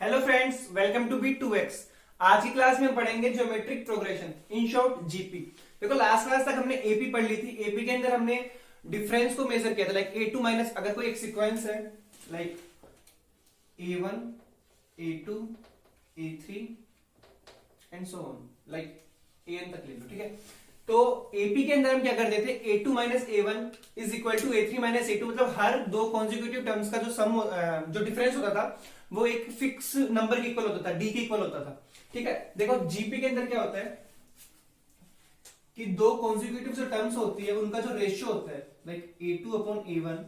Hello friends, welcome to B2X। आज की class में हम पढ़ेंगे geometric progression, in short GP. देखो लास्ट क्लास तक हमने एपी पढ़ ली थी। एपी के अंदर हमने डिफरेंस को मेजर किया था, लाइक A2 माइनस, अगर कोई एक सीक्वेंस है like A1 A2 A3 and so on, like AN तक ले लो, ठीक है। तो एपी के अंदर हम क्या करते थे, A2 minus A1 is equal to A3 minus A2, मतलब हर दो कॉन्जिक्यूटिव टर्म्स का जो सम जो डिफरेंस होता था वो एक फिक्स नंबर के इक्वल होता था, डी के इक्वल होता था, ठीक है। देखो जीपी के अंदर क्या होता है कि दो कॉन्जिक्यूटिव जो टर्म्स होती है उनका जो रेशियो होता है, like A2 upon A1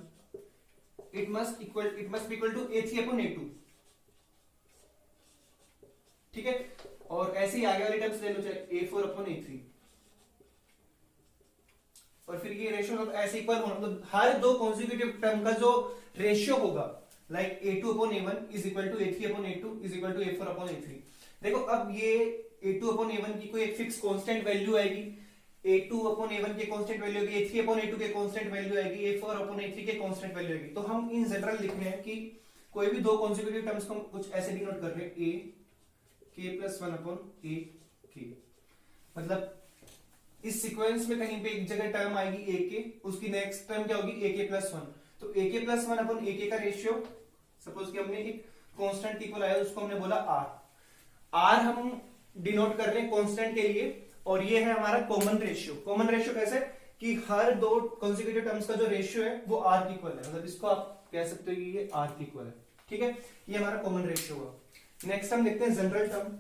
it must be equal to A3 upon A2, ठीक है। और ऐसे ही आगे वाली टर्म्स ले लो, चाहे A4 अपॉन A3, और फिर ये रेशियो ऐसे इक्वल होना, मतलब हर दो कॉन्जिक्यूटिव टर्म का जो रेशियो होगा, like A2 upon A1 is equal to A3 upon A2 is equal to A4 upon A3। देखो अब ये A2 अपॉन A1 की कोई एक फिक्स कांस्टेंट वैल्यू आएगी, A2 अपॉन A1 के कांस्टेंट वैल्यू आएगी, A3 अपॉन A2 के कांस्टेंट वैल्यू आएगी, A4 अपॉन A3 के कांस्टेंट वैल्यू आएगी। तो हम इन जनरल लिख रहे हैं कि कोई भी दो कॉन्जिक्यूटिव टर्म्स को कुछ ऐसे डिनोट कर रहे हैं, A k plus 1 upon A k, मतलब इस सीक्वेंस में कहीं पे एक जगह टर्म आएगी A के, उसकी नेक्स्ट टर्म क्या होगी A k प्लस 1। तो A k plus 1 upon A k का रेशियो, सपोज कि हमने एक कांस्टेंट इक्वल आया उसको हमने बोला R हम डिनोट कर रहे हैं कांस्टेंट के लिए, और ये है हमारा कॉमन रेशियो। कॉमन रेशियो कैसे कि हर दो कॉन्जिक्यूटिव टर्म्स का जो रेशियो है वो R के इक्वल है, मतलब इसको आप कह सकते हो कि ये R के इक्वल है, ठीक है। ये हमारा कॉमन रेशियो हुआ। नेक्स्ट हम देखते हैं जनरल टर्म।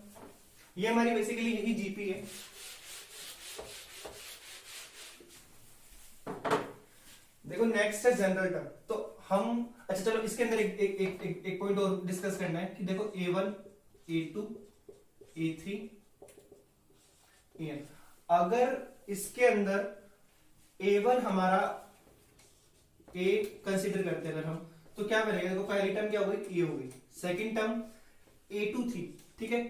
ये हमारी बेसिकली यही जीपी है। देखो नेक्स्ट है जनरल टर्म। तो हम अच्छा चलो इसके अंदर एक पॉइंट और डिस्कस करना है कि देखो A1 A2 A3 AN, अगर इसके अंदर A1 हमारा A कंसीडर करते हैं अगर हम, तो क्या बनेगा, देखो पहली टर्म क्या हो गई A हो गई, सेकंड टर्म A2 थी, ठीक है,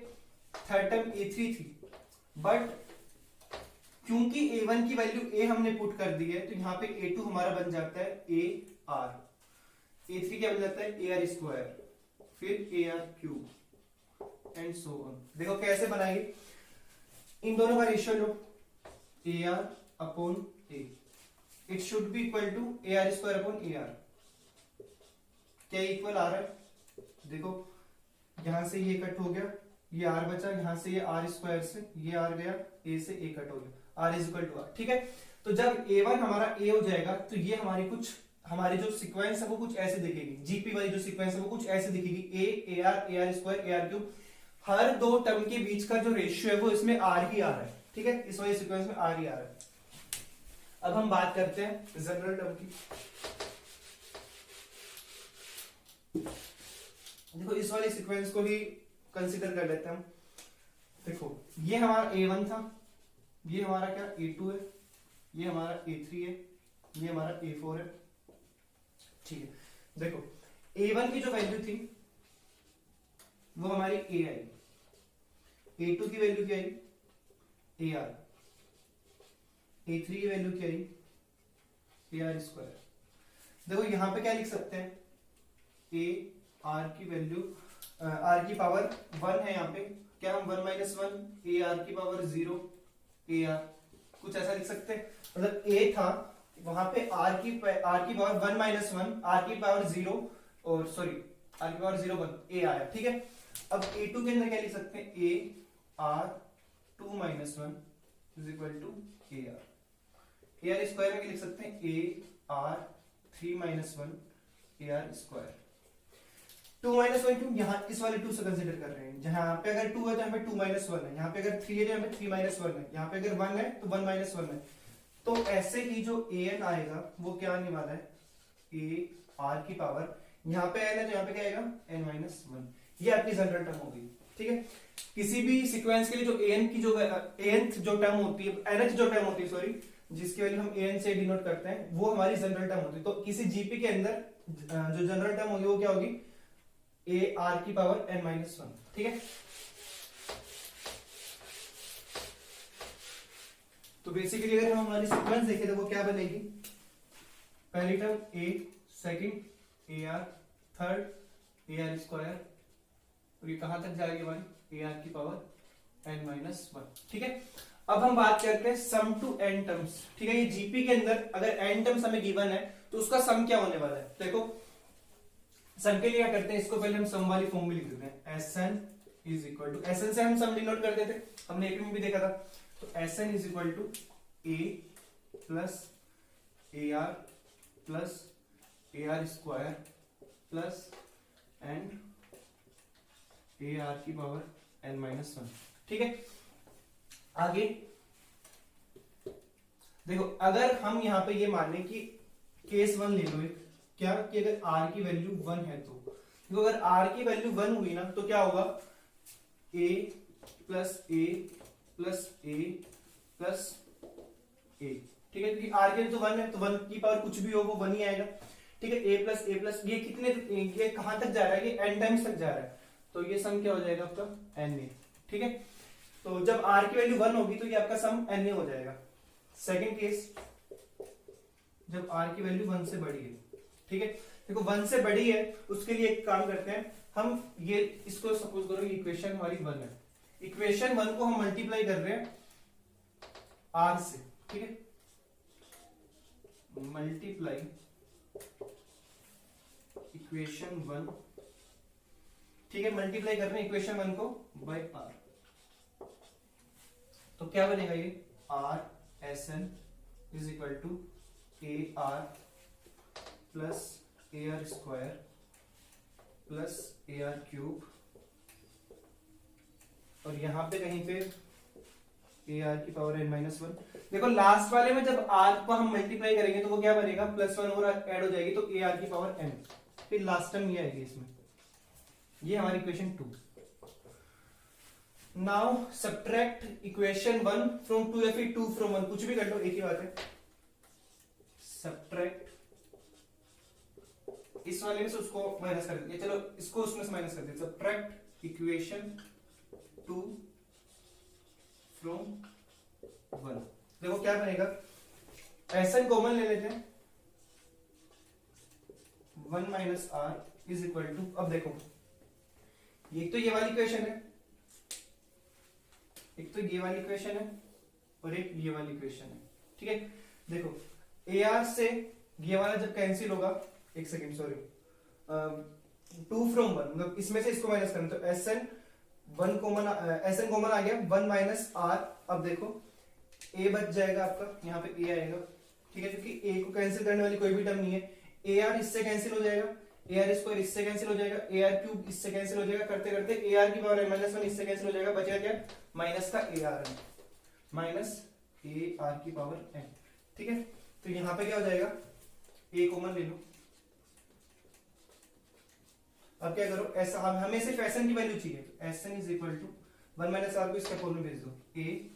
थर्ड टर्म A3 थी, बट क्योंकि A1 की वैल्यू A हमने पुट कर दी है तो यहाँ पे A2 हमारा बन जाता है AR, A3 क्या बन जाता है AR स्क्वायर, फिर AR cube and so on. देखो कैसे बनाएंगे, इन दोनों का रेशियो लो, AR upon A, it should be equal to AR square upon AR। क्या इक्वल आ रहा है, देखो यहां से ये कट हो गया, ये R बचा, यहां से ये R स्क्वायर से ये R गया, A से A कट हो गया, R is equal to R, ठीक है। तो जब A1 हमारा A हो जाएगा तो ये हमारी जो सीक्वेंस है वो कुछ ऐसे दिखेगी, जीपी वाली जो सीक्वेंस है वो कुछ ऐसे दिखेगी, A AR AR square AR cube, हर दो टर्म के बीच का जो रेशियो है वो इसमें R ही आ रहा है, ठीक है, इस वाली सीक्वेंस में R ही आ रहा है। अब हम बात करते हैं जनरल टर्म की। देखो इस वाली सीक्वेंस को भी कंसीडर कर लेते हैं हम। देखो ये हमारा A1 था, ये हमारा क्या A2 है, ये हमारा A3 है, ये हमारा A4 है, ठीक है। देखो A1 की जो वैल्यू थी वो हमारी A आई, A2 की वैल्यू क्या आई AR, A3 की वैल्यू क्या आई AR स्क्वायर। देखो यहां पे क्या लिख सकते हैं, A R की वैल्यू R की पावर 1 है, यहाँ पे क्या हम 1 माइनस 1 AR की पावर 0 AR, कुछ ऐसा लिख सकते हैं, मतलब A था वहां पे R की पावर 1 माइनस 1 R की पावर 0, और सॉरी R की पावर 0 1 A आया, ठीक है। अब A2 के अंदर क्या लिख सकते हैं, A R 2 minus 1 is equal to AR। AR square में क्या लिख सकते हैं, A R 3 minus 1 AR square. 2 minus 1 क्यों, यहाँ इस वाले 2 से कंसीडर कर रहे हैं, जहां पे अगर 2 है तो यहाँ पे 2 माइनस 1 है, यहाँ पे अगर 3 है तो यहाँ पे 3 माइनस 1 है, यहाँ पे अगर 1 है तो 1 माइनस 1 है। तो ऐसे ही जो AN आएगा वो क्या आने वाला है, A R की पावर, यहाँ पे N है तो यहाँ पे क्या आएगा N माइनस 1। ये आपकी जनरल टर्म हो गई, ठीक है। किसी भी सीक्वेंस के लिए जो AN जो टर्म होती है, NH जो टर्म होती है सॉरी, जिसकी वैल्यू हम AN से डिनोट करते हैं वो हमारी जनरल टर्म होती है। तो किसी जीपी के अंदर जो जनरल टर्म होगी वो क्या होगी, A R की पावर N माइनस 1, ठीक है। तो बेसिकली अगर हम हमारी सीक्वेंस देखें तो वो क्या बनेगी, पहली term A, second AR, third AR square, और ये कहां तक जाएगी हमारी ए आर की पावर एन माइनस वन। ठीक है, अब हम बात करते हैं सम टू एन टर्म्स। ठीक है, ये जीपी के अंदर अगर एन टर्म्स हमें गिवन है तो उसका सम क्या होने वाला है। देखो सम के लिए क्या करते हैं, इसको पहले हम सम वाली फॉर्म में लिख देते हैं, s n is equal to, s n से हम सम डिनोट करते थे, हमने एपी में भी देखा था। तो S n is equal to a plus a r plus a r square plus and a r की पावर एन माइनस वन। ठीक है, आगे देखो अगर हम यहां पे ये माने कि केस वन ले लो एक, क्या कि अगर आर की वैल्यू वन है तो देखो अगर आर की वैल्यू वन हुई ना तो क्या होगा, ए प्लस ए प्लस ए प्लस ए। ठीक है, क्योंकि आर के लिए तो वन है तो वन की पावर कुछ भी हो वो वन ही आएगा। ठीक है, ए प्लस ये कितने, ये कहां तक जा रहा है, ये एन टाइम्स तक जा रहा है, तो ये सम क्या हो जाएगा आपका एन ए। ठीक है, तो जब आर की वैल्यू वन होगी तो ये आपका सम एन ए हो जाएगा। सेकंड केस, जब आर की वैल्यू वन से बड़ी है। ठीक है, देखो वन से बड़ी है उसके लिए एक काम करते हैं हम, ये इसको सपोज करो इक्वेशन हमारी वन है, इक्वेशन वन को हम मल्टीप्लाई कर रहे हैं आर से। ठीक है, मल्टीप्लाई इक्वेशन वन। ठीक है, मल्टीप्लाई कर रहे हैं इक्वेशन वन को बाय आर, तो क्या बनेगा ये r s n is equal to a r plus a r square plus a r cube, और यहां पे कहीं पे ए आर की पावर एन माइनस वन। देखो लास्ट वाले में जब आर को हम मल्टीप्लाई करेंगे तो वो क्या बनेगा, प्लस वन और ऐड हो जाएगी तो ए आर की पावर एन, फिर लास्ट टर्म ये आएगी इसमें, ये हमारी equation two. Now subtract equation one from two या फिर टू फ्रॉम वन, कुछ भी कर लो एक ही बात है। सब्ट्रैक्ट, इस वाले में से उसको माइनस कर दिया, चलो इसको उसमें से माइनस कर दिया। Subtract equation two from one, देखो क्या बनेगा, एस एन कॉमन ले लेते हैं, one minus r is equal to, अब देखो ये तो ये वाली इक्वेशन है, एक तो ये वाली इक्वेशन है और एक ये वाली इक्वेशन है। ठीक है, देखो ए आर से ये वाला जब कैंसिल होगा, एक second sorry, two from one, मतलब इसमें से इसको माइनस करना, तो S N one common, S N common आ गया, वन माइनस आर। अब देखो ए बच जाएगा आपका, यहाँ पे ए आएगा। ठीक है, क्योंकि ए को कैंसिल करने वाली कोई भी टर्म नहीं है, ए आर इससे कैंसिल हो जाएगा, ए आर स्क्वायर इससे कैंसिल हो जाएगा, ए आर क्यूब इससे कैंसिल हो जाएगा, करते करते ए आर की पावर माइनस वन इससे कैंसिल हो जाएगा, बचेगा क्या, माइनस का a r n, minus a r की पावर एन। ठीक है, तो यहां पे क्या हो जाएगा, ए कॉमन ले लो। अब क्या करो, ऐसा हमें सिर्फ एस एन की वैल्यू चाहिए, तो S n is equal to one minus r को इसका फॉर्म में भेज दो, ए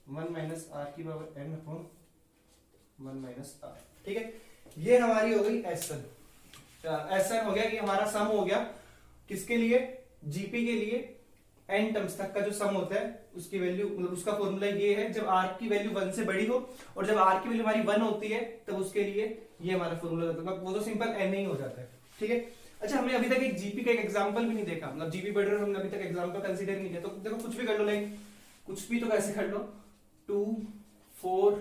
वन माइनस आर की power n upon one minus r. ठीक है, ये हमारी हो गई एस एन। एस एन हो गया, ये हमारा सम हो गया, किसके लिए, जीपी के लिए एन टर्म्स तक का जो सम होता है उसकी वैल्यू, मतलब उसका फॉर्मूला ये है, जब आर की वैल्यू वन से बड़ी हो और जब आर की वैल्यू हमारी वन होती है तब उसके लिए ये हमारा फॉर्मूला होता है, वो तो सिंपल एन ही हो जाता है। ठीक है, अच्छा हमने अभी तक एक जीपी का एक एग्जांपल भी नहीं देखा, मतलब जीपी पढ़ रहे हो, हमने अभी तक एग्जांपल कंसीडर नहीं किया, तो देखो कुछ भी कर लो, लाइक कुछ भी, तो कैसे कर लो, 2 4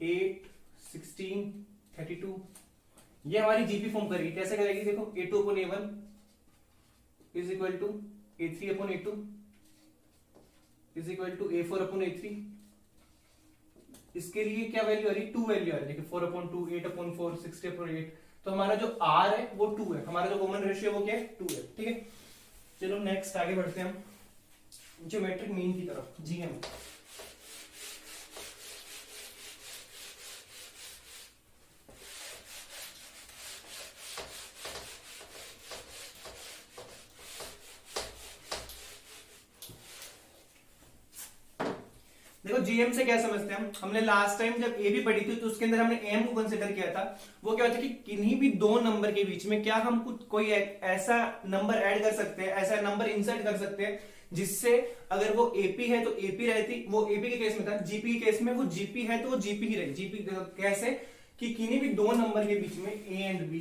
8 16 32, ये हमारी जीपी फॉर्म करेगी, कैसे करेगी, देखो a2 upon a1 is equal to a3 upon a2 is equal to a4 upon a3। इसके लिए क्या वैल्यू आ रही है, 2 वैल्यू आ रही है, देखिए 4 अपॉन 2, 8 अपॉन 4, 60 अपॉन 8, तो हमारा जो r है वो 2 है, हमारा जो कॉमन रेशियो वो क्या है, 2 है। ठीक है, चलो नेक्स्ट आगे बढ़ते हैं हम ज्योमेट्रिक मीन की तरफ, जीएम। देखो जीएम से क्या समझते हैं हमने लास्ट टाइम जब ए भी पढ़ी थी तो उसके अंदर हमने एम को कंसीडर किया था। वो क्या होता है कि किन्हीं भी दो नंबर के बीच में क्या हम कुछ कोई ऐसा नंबर ऐड कर सकते हैं, ऐसा नंबर इंसर्ट कर सकते हैं जिससे अगर वो एपी है तो एपी रहती, वो एपी के केस में था, जीपी के केस में वो जीपी है तो वो जीपी ही रही। जीपी कैसे कि किन्हीं भी दो नंबर के बीच में ए एंड बी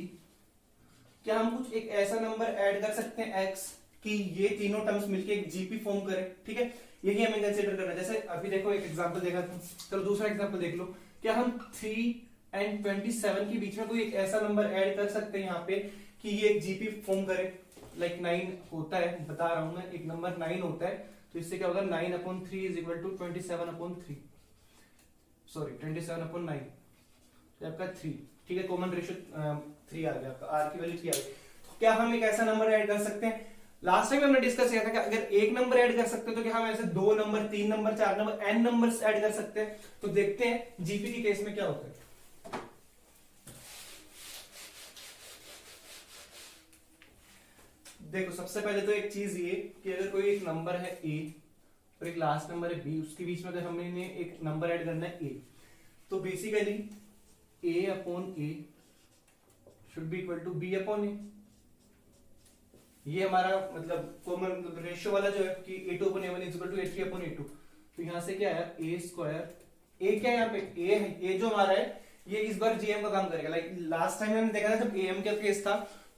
क्या हम कुछ एक ऐसा नंबर ऐड कर सकते हैं एक्स कि ये तीनों टर्म्स मिलके एक जीपी फॉर्म करे, ठीक है, यही हमें कंसीडर करना है। जैसे अभी देखो एक एग्जांपल देखा था, चलो दूसरा एग्जांपल देख लो। क्या हम 3 and 27 के बीच में कोई एक ऐसा नंबर ऐड कर सकते हैं यहाँ पे कि ये एक जीपी फॉर्म करे? लाइक 9 होता है, बता रहा हूं मैं, एक नंबर 9 होता है, तो इससे क्या होगा 9/3 इज इक्वल टू 27/3, सॉरी 27/9, तो आपका 3, ठीक है, कॉमन रेशियो 3 आ गया, आपका आर की वैल्यू 3 आ गई। क्या हम एक ऐसा नंबर ऐड कर सकते हैं? लास्ट टाइम हमने डिस्कस किया था कि अगर एक नंबर ऐड कर सकते हैं तो क्या हम ऐसे 2 number, 3 number, 4 number, n numbers add कर सकते हैं? तो देखते हैं जीपी के केस में क्या होता है। देखो सबसे पहले तो एक चीज ये कि अगर कोई एक नंबर है a और एक लास्ट नंबर है b, उसके बीच में अगर हमने एक नंबर ऐड करना है a, तो basically a/a should be equal to b/a। ये हमारा मतलब कॉमन रेशियो वाला जो है कि a2/a1 is equal to a3/a2। तो यहां से क्या आया a², a क्या है यहाँ पे, a है, a जो हमारा है ये इस बार gm का काम करेगा। लाइक लास्ट टाइम हमने देखा था जब am का केस था,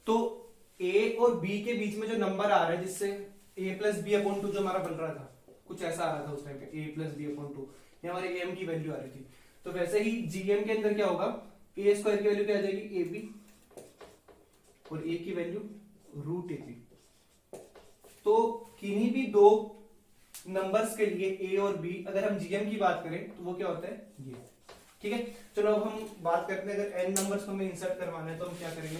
तो a और b के बीच में जो नंबर आ रहा है जिससे a+b/2 जो हमारा बन रहा था, कुछ ऐसा आ रहा था उस टाइम पे a+b/2, ये हमारे am की वैल्यू आ रही थी। तो वैसे ही gm के अंदर क्या होगा, a² की वैल्यू क्या आ जाएगी ab और a की वैल्यू √ab। तो किन्हीं भी दो नंबर्स के लिए a और b अगर हम gm की बात करें तो वो क्या होता है ये, ठीक है। चलो अब हम बात करते हैं अगर n नंबर्स को हमें इंसर्ट करवाना है तो हम क्या करेंगे।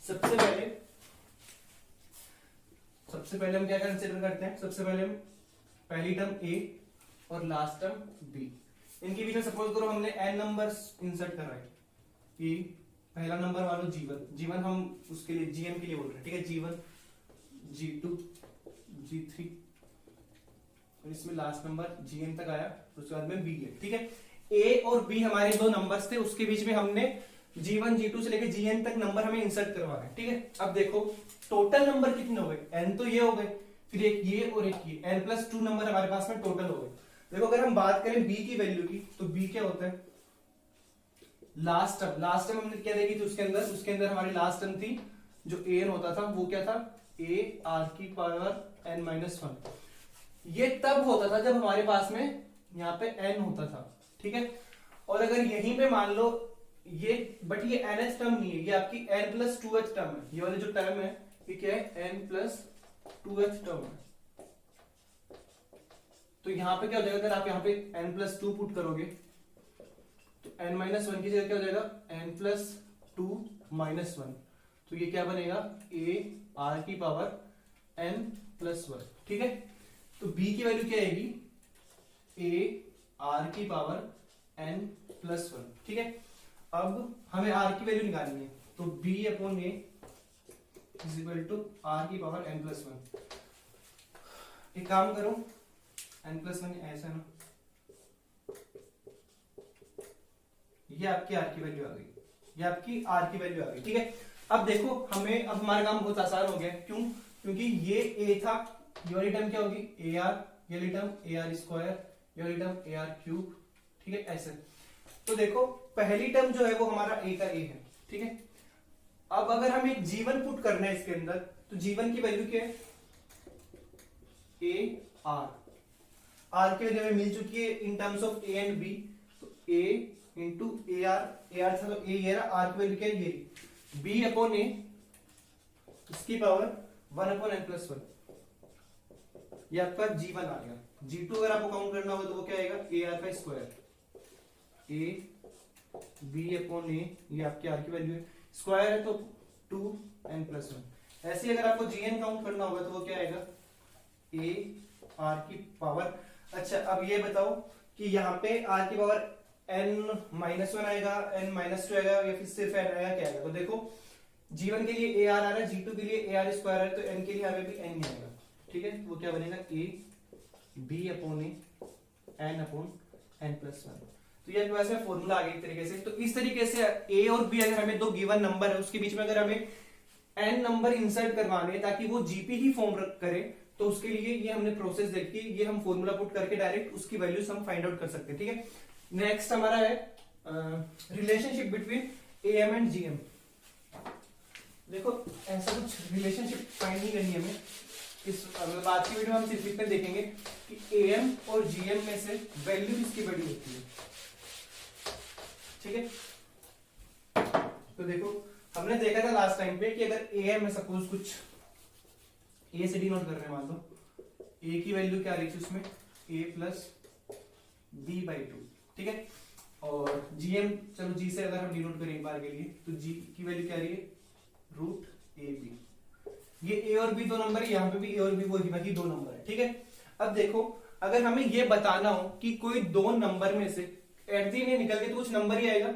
सबसे पहले हम क्या कंसीडर करते हैं, सबसे पहले हम पहली टर्म a और लास्ट टर्म b, इनके बीच में सपोज करो हमने n नंबर्स इंसर्ट कराए कि पहला नंबर मान लो g1 हम उसके लिए gm के लिए बोल रहे हैं, ठीक है, g1 g2 g3 और इसमें लास्ट नंबर gn तक आया, तो उसके बाद में b है, ठीक है। a और b हमारे दो नंबर्स थे, उसके बीच में हमने g1 g2 से लेके gn तक नंबर हमें इंसर्ट करवाना है, ठीक है। अब देखो टोटल नंबर कितने हो गए, n तो ये हो गए, फिर एक ये और एक ये, n+2 नंबर हमारे पास में टोटल हो गए। देखो अगर हम बात करें b की वैल्यू की, तो b क्या होता है, लास्ट टर्म हमने क्या देखी थी उसके अंदर हमारी लास्ट टर्म थी जो an होता था, वो क्या था ar⁻n-1। ये तब होता था जब हमारे पास में यहाँ पे n होता था, ठीक है। और अगर यहीं पे मान लो ये, बट ये nth टर्म नहीं है, ये आपकी n+2th टर्म है, ये वाली जो टर्म है ये क्या है n+2th टर्म है। तो यहाँ पे क्या हो जाएगा, अगर आप यहाँ पे n+2 पुट करोगे तो n-1 की जगह क्या हो जाएगा n+2-1, तो ये क्या बनेगा ar⁻n+1, ठीक है। तो b की वैल्यू क्या आएगी ar⁻n+1, ठीक है। अब हमें r की वैल्यू निकालनी है, तो b/a is equal to r⁻n+1। एक काम करो, n+1 ऐसा ना, ये आपकी r की वैल्यू आ गई, ये आपकी r की वैल्यू आ गई, ठीक है। अब देखो हमें, अब हमारा काम बहुत आसान हो गया, क्यों, क्योंकि ये a था, ये वाली टर्म क्या होगी ar, ये वाली टर्म ar², ये वाली टर्म ar3, ठीक है, ऐसे। तो देखो पहली टर्म जो है वो हमारा a का a है, ठीक है। अब अगर हमें g1 पुट करना है इसके अंदर, तो g1 की वैल्यू क्या है r की वैल्यू हमें मिल चुकी है in terms of a and b, तो a इंटू ar था, तो a ये रहा, r की वैल्यू क्या है ये b/a इसकी पावर 1/n+1, ये आपका g1 आ गया। g2 अगर आपको काउंट करना होगा तो वो क्या आएगा ar², a b/a, ये आपकी r की वैल्यू है, स्क्वायर है तो 2n+1। ऐसे अगर आपको gn काउंट करना होगा तो वो क्या आएगा a r की पावर। अच्छा अब ये बताओ कि यहाँ पे r की पावर n-1 आएगा, n-2 आएगा, या फिर सिर्फ n आएगा, क्या आएगा। तो देखो g1 के लिए ar आ रहा है, g2 के लिए ar² आ रहा है, तो n के लिए हमें भी n ही आएगा, ठीक है। वो क्या बनेगा a b/a n/n+1। तो ये वैसे फॉर्मूला आ गया एक तरीके से। तो इस तरीके से a और b अगर हमें दो गिवन नंबर है उसके बीच में अगर हमें n नंबर इंसर्ट करवाने ताकि वो जीपी ही फॉर्म करे, तो उसके लिए ये हमने प्रोसेस देखी, ये हम फॉर्मूला पुट करके डायरेक्ट उसकी वैल्यूज हम फाइंड आउट कर सकते हैं, ठीक है। नेक्स्ट हमारा है relationship between am and gm। देखो ऐसा कुछ रिलेशनशिप फाइंड नहीं करनी हमें, इस मतलब आज की वीडियो में हम सिर्फ इतना देखेंगे कि एएम और जीएम में से वैल्यू किसकी बड़ी होती है। ठीक है, तो देखो हमने देखा था लास्ट टाइम पे कि अगर एएम में सपोज कुछ ए से डिनोट कर रहे हैं, मान लो ए की वैल्यू क्या आ रही थी उसमें ए प्लस बी बाई टू। ठीक है, और जीएम चलो जी से अगर हम डिनोट करें एक बार के लिए तो जी की वैल्यू क्या आ रही है रूट ए बी। ये ए और बी दो नंबर है, यहाँ पे भी ए और बी वो बाकी दो नंबर है। ठीक है, अब देखो अगर हमें ये बताना हो कि कोई दो नंबर में से एट दी निकल के तो कुछ नंबर ही आएगा।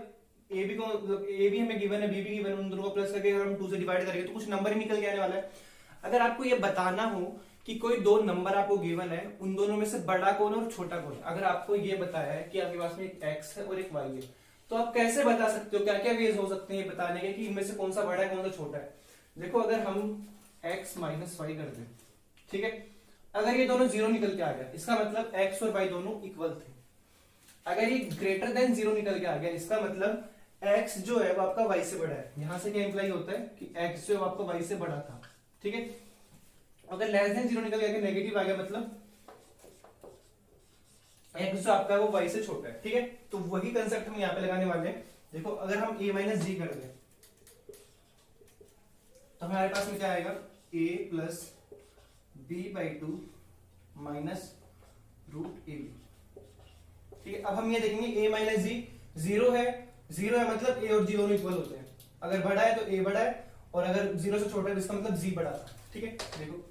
ए बी को मतलब ए भी हमें गिवन है, बी भी गिवन है, उन दोनों को प्लस करके अगर हम 2 से डिवाइड करेंगे तो कुछ नंबर ही निकल के आने वाला है। अगर आपको ये बताना हो कि कोई दो नंबर आपको गिवन है, उन दोनों में से बड़ा कौन और छोटा कौन, अगर आपको ये बताया है कि आपके पास में एक एक्स है और एक वाई है, तो आप कैसे बता सकते हो, क्या क्या वेज हो सकते हैं बताने के कि इनमें से कौन सा बड़ा है कौन सा छोटा है। देखो अगर हम x माइनस वाई कर दें, ठीक है, अगर ये दोनों जीरो निकल के आ गया इसका मतलब x और y दोनों इक्वल थे। अगर ये ग्रेटर देन जीरो निकल के आ गया इसका मतलब x जो है वो आपका y से बड़ा है। यहां से क्या इंप्लाई होता है कि x जो है आपका y से बड़ा था। ठीक है, अगर लेस देन जीरो निकल के नेगेटिव आ गया मतलब x जो आपका है वो y से छोटा है। ठीक है, तो वही कंसेप्ट हम यहाँ पे लगाने वाले हैं। देखो अगर हम a माइनस जी कर दें तो हमारे पास में क्या आएगा a plus b by two minus root a b. ठीक है, अब हम ये देखेंगे a माइनस जी जीरो है मतलब a और g दोनों इक्वल होते हैं। अगर बड़ा है तो a बड़ा है और अगर जीरो से छोटा है तो इसका मतलब g बड़ा था। ठीक है, देखो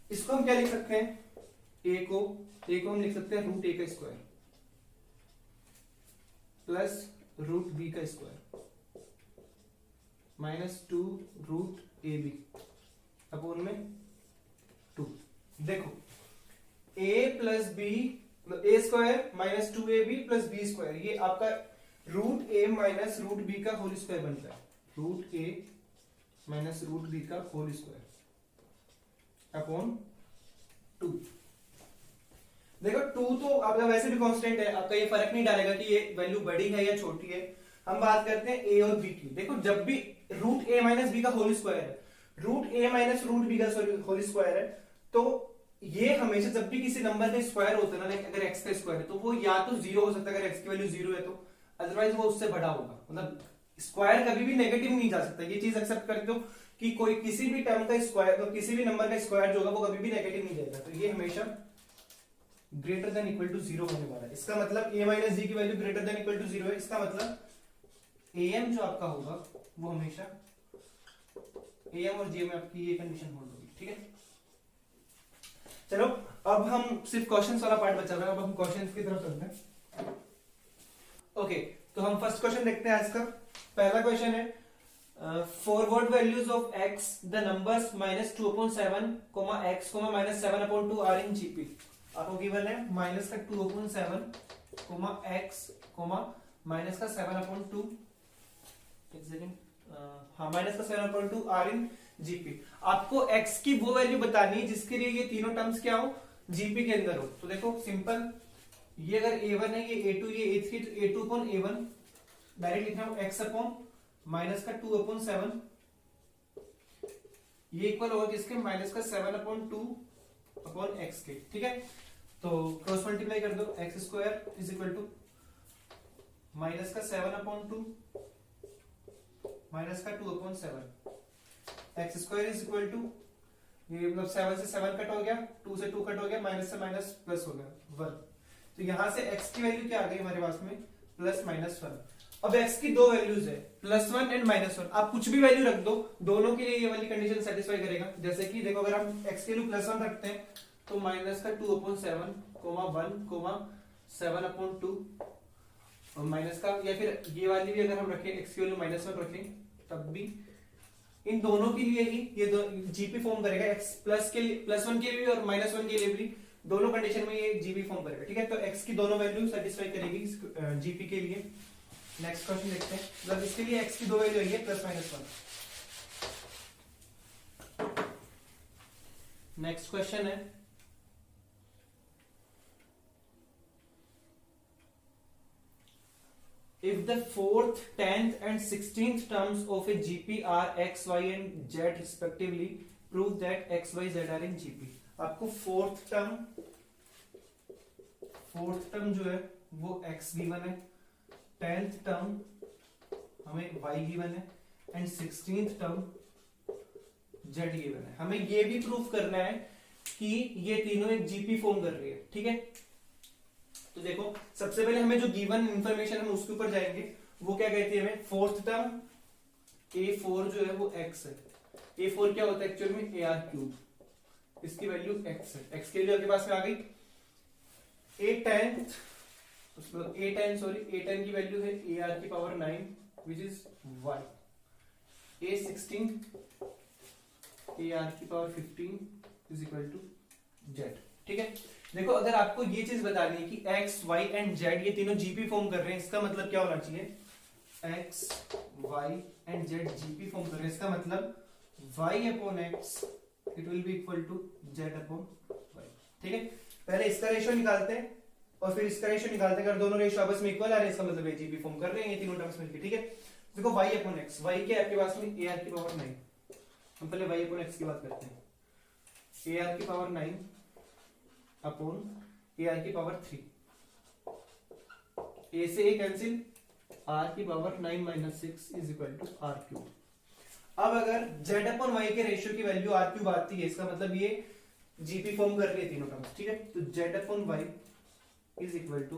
इसको हम क्या लिख सकते हैं, a को हम लिख सकते हैं रूट ए का स्क्वायर प्लस रूट बी का square minus two root a b upon में टू। देखो a plus b a square minus two a b plus b square, ये आपका root a minus root b का whole square बनता है। Root a minus root b का whole square upon two. देखो two तो आपका वैसे भी कांस्टेंट है, आपका ये फर्क नहीं डालेगा कि ये वैल्यू बड़ी है या छोटी है। हम बात करते हैं ए और बी की। देखो जब भी रूट ए माइनस बी का होल स्क्वायर है, root a minus root b का होल स्क्वायर है, तो ये हमेशा जब भी किसी नंबर का स्क्वायर होता है ना, लाइक अगर एक्स का स्क्वायर है तो वो या तो जीरो हो सकता है अगर एक्स की वैल्यू जीरो है तो, अदरवाइज वो उससे बड़ा होगा। मतलब स्क्वायर कभी भी नेगेटिव नहीं जा सकता, ये चीज एक्सेप्ट करते हो कि कोई किसी भी टर्म का स्क्वायर तो किसी भी नंबर का स्क्वायर जो होगा वो कभी भी नेगेटिव नहीं जाएगा। तो ये हमेशा greater than equal to zero होने वाला है। इसका मतलब a माइनस जी की value greater than equal to zero है। इसका मतलब am जो आपका होगा वो हमेशा am और gm में आपकी ये कंडीशन होल्ड होगी। ठीक है, चलो अब हम सिर्फ क्वेश्चंस वाला पार्ट बचा रहा है, अब हम क्वेश्चंस की तरफ चलते हैं। ओके, तो हम फर्स्ट क्वेश्चन देखते हैं आज का। पहला क्वेश्चन है for what values of x the numbers -2/7, x, -7/2 are in GP. आपको गिवन है माइनस का 2/7, x, माइनस का 7/2, एक सेकेंड, हाँ माइनस का 7/2 आर इन जीपी। आपको x की वो वैल्यू बतानी है जिसके लिए ये तीनों टर्म्स क्या हो जीपी के अंदर हो। तो देखो सिंपल, ये अगर a1 है, ये a2, ये a3, तो a2/a1 डायरेक्ट लिखना हो x अपॉन माइनस का 2/7, ये इक्वल होगा किसके माइनस का 7/2 अपॉन x के। ठीक है, तो क्रॉस मल्टीप्लाई कर दो, x square is equal to minus का 7/2 माइनस का 2/7, x square is equal to ये मतलब 7 से 7 कट हो गया, 2 से 2 कट हो गया, माइनस से माइनस प्लस हो गया 1। तो यहां से x की वैल्यू क्या आ गई हमारे पास में प्लस माइनस 1। अब x की दो वैल्यूज है +1 एंड -1, आप कुछ भी वैल्यू रख दो, दोनों के लिए ये वाली कंडीशन सेटिस्फाई करेगा। जैसे कि देखो अगर हम x के लिए +1 रखते हैं तो माइनस का 2/7, 1, 7/2 और माइनस का, या फिर ये वाली भी अगर हम रखें x की वैल्यू -1 रखें तब भी इन दोनों के लिए ही ये जीपी फॉर्म करेगा। x प्लस के लिए +1 के लिए भी और -1 के लिए भी, दोनों कंडीशन में ये जीपी फॉर्म करेगा। ठीक है, तो x की दोनों वैल्यू सेटिस्फाई करेगी जीपी के लिए। नेक्स्ट क्वेश्चन देखते हैं, मतलब इसके लिए x की दो वैल्यू है +-1। नेक्स्ट क्वेश्चन है if the 4th, 10th and 16th terms of a GP are x, y and z respectively, prove that x, y, z are in GP. आपको फोर्थ टर्म जो है वो x गिवन है, 10th term हमें y given है and 16th term z given है. हमें ये भी प्रूफ करना है कि ये तीनों एक जीपी फॉर्म कर रही है. ठीक है, तो देखो सबसे पहले हमें जो गिवन इंफॉर्मेशन हम उसके ऊपर जाएंगे. वो क्या कहती है हमें, फोर्थ टर्म a4 जो है वो x है. a4 क्या होता है एक्चुअल में, ar3, इसकी वैल्यू x है. x की वैल्यू आपके पास में आ गई. a10 की वैल्यू है ar की power 9 which is y. a16 ar की power 15 is equal to z. ठीक है, देखो अगर आपको ये चीज बतानी है कि x, y एंड z ये तीनों जीपी फॉर्म कर रहे हैं, इसका मतलब क्या होना चाहिए, x, y and z GP form कर रहे हैं, इसका मतलब y upon x it will be equal to z upon y. ठीक है, पहले इसका रेशियो निकालते हैं और फिर इसका रेशियो निकालते हैं. अगर दोनों रेशियो आपस में इक्वल आ रहे हैं इसका मतलब ये जीपी फॉर्म कर रहे हैं ये तीनों टर्म्स मिलकर. ठीक है, देखो y अपॉन x, y के आपके पास में ar की पावर 9. हम पहले y अपॉन x की बात करते हैं. ar की पावर 9 अपॉन ar की पावर 3. a से a कैंसिल, r की power 9 minus 6 is equal to r cube. अब अगर z अपॉन y के रेशियो की वैल्यू r क्यूब आती है, इसका मतलब ये जीपी फॉर्म कर रही है तीनों टर्म्स. ठीक है, तो z upon y is equal to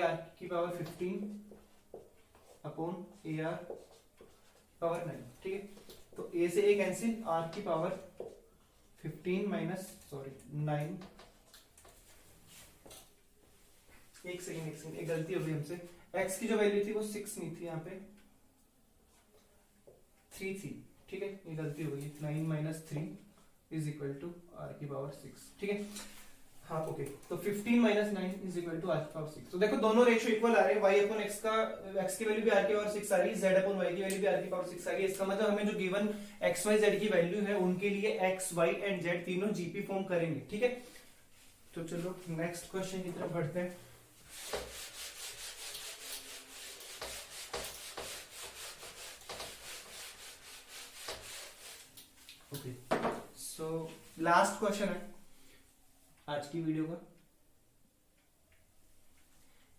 ar की पावर 15 अपॉन ar पावर 9. ठीक है, तो a से a कैंसिल, r की पावर 15 माइनस 9. एक सेकंड एक गलती हो गई हमसे. x की जो वैल्यू थी वो 6 नहीं थी, यहाँ पे 3 थी. ठीक है, ये गलती हो गई. 9 minus 3 is equal to r की पावर 6. ठीक है, हाँ ओके. तो 15 minus 9 is equal to r की पावर 6. तो देखो दोनों रेशियो इक्वल आ रहे हैं. y अपॉन x की वैल्यू भी r की पावर 6 आ रही है, z अपॉन y की वैल्यू भी r की पावर 6 आ रही है. इसका मतलब हमें जो गिवन x, y, z की वैल्यू है उनके लिए x, y एंड z तीनों जीपी फॉर्म करेंगे. ठीक है, तो चलो नेक्स्ट क्वेश्चन की तरफ बढ़ते हैं. ओके, सो लास्ट क्वेश्चन है आज की वीडियो का.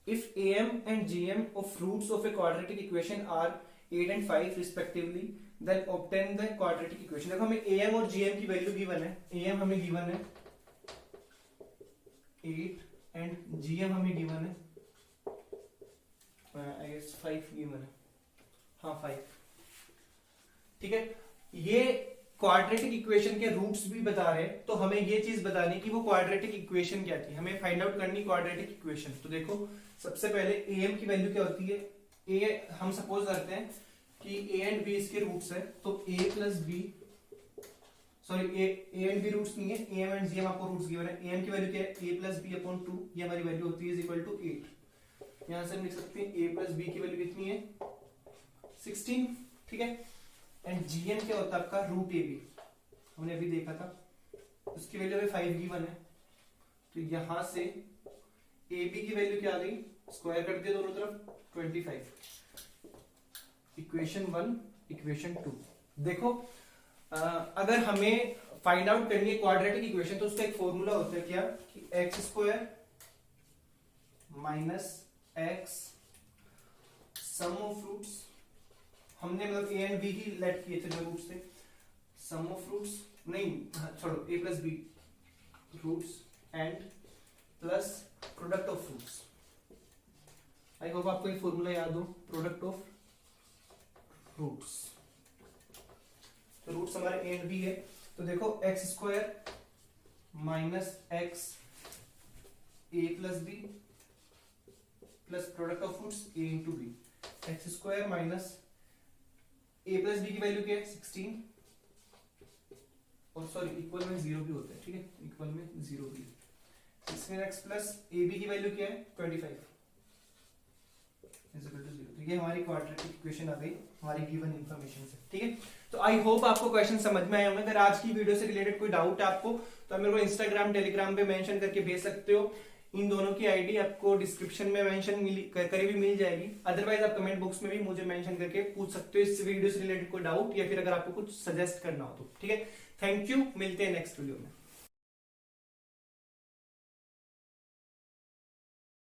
If am and gm of roots of a quadratic equation are 8 and 5 respectively, then obtain the quadratic equation. देखो हमें am और gm की वैल्यू गिवन है. am हमें गिवन है 8 एंड gm हमें गिवन है आई गेस 5 गिवन है. हाँ 5. ठीक है, ये क्वाड्रेटिक इक्वेशन के रूट्स भी बता रहे हैं, तो हमें ये चीज बतानी कि वो क्वाड्रेटिक इक्वेशन क्या थी. हमें फाइंड आउट करनी क्वाड्रेटिक इक्वेशन. तो देखो सबसे पहले am की वैल्यू क्या होती है. a हम सपोज करते हैं कि a एंड b इसके रूट्स है, तो a plus b, sorry a and b roots नहीं है, am एंड gm आपको रूट्स गिवन है. am की वैल्यू क्या है, a प्लस b अपॉन 2, ये हमारी वैल्यू होती है इज इक्वल टू 8. यहां से हम लिख सकते हैं a प्लस b की वैल्यू कितनी है 16. ठीक है, एंड gm क्या होता है आपका रूट ab, हमने अभी देखा था, उसकी वैल्यू अभी 5 गिवन है. तो यहां से ab की वैल्यू क्या आ गई, स्क्वायर कर दिया दोनों तरफ 25. Equation 1, equation 2. देखो अगर हमें फाइंड आउट करनी है क्वाड्रेटिक इक्वेशन तो उसका एक फॉर्मूला होता है क्या, कि x square minus x sum of roots. हमने मतलब ए एंड बी ही लेट किए थे जो रूट्स थे. सम ऑफ रूट्स नहीं, छोड़ो, A plus B roots and plus product of roots. I hope आपको ये फॉर्मूला याद हो, प्रोडक्ट ऑफ रूट्स. तो रूट्स हमारे ए एंड बी है. तो देखो x square minus x A plus B plus product of roots A into B. X square minus A plus B की वैल्यू क्या है 16, और सॉरी इक्वल में 0 भी होता है. ठीक है, इक्वल में 0 भी. 16x प्लस ए बी की वैल्यू क्या है 25 इज इक्वल टू 0. तो ये हमारी क्वाड्रेटिक इक्वेशन आ गई हमारी गिवन इंफॉर्मेशन से. ठीक है, तो आई होप आपको क्वेश्चन समझ में आए होंगे. अगर आज की वीडियो से रिलेटेड कोई डाउट है आपको तो आप मेरे को इंस्टाग्राम टेलीग्राम पे मेंशन करके भेज सकते हो. इन दोनों की आईडी आपको डिस्क्रिप्शन में मेंशन करी हुई मिल जाएगी। अदरवाइज आप कमेंट बॉक्स में भी मुझे मेंशन करके पूछ सकते हो इस वीडियो से रिलेटेड कोई डाउट, या फिर अगर आपको कुछ सजेस्ट करना हो तो। ठीक है, थैंक यू, मिलते हैं नेक्स्ट वीडियो में।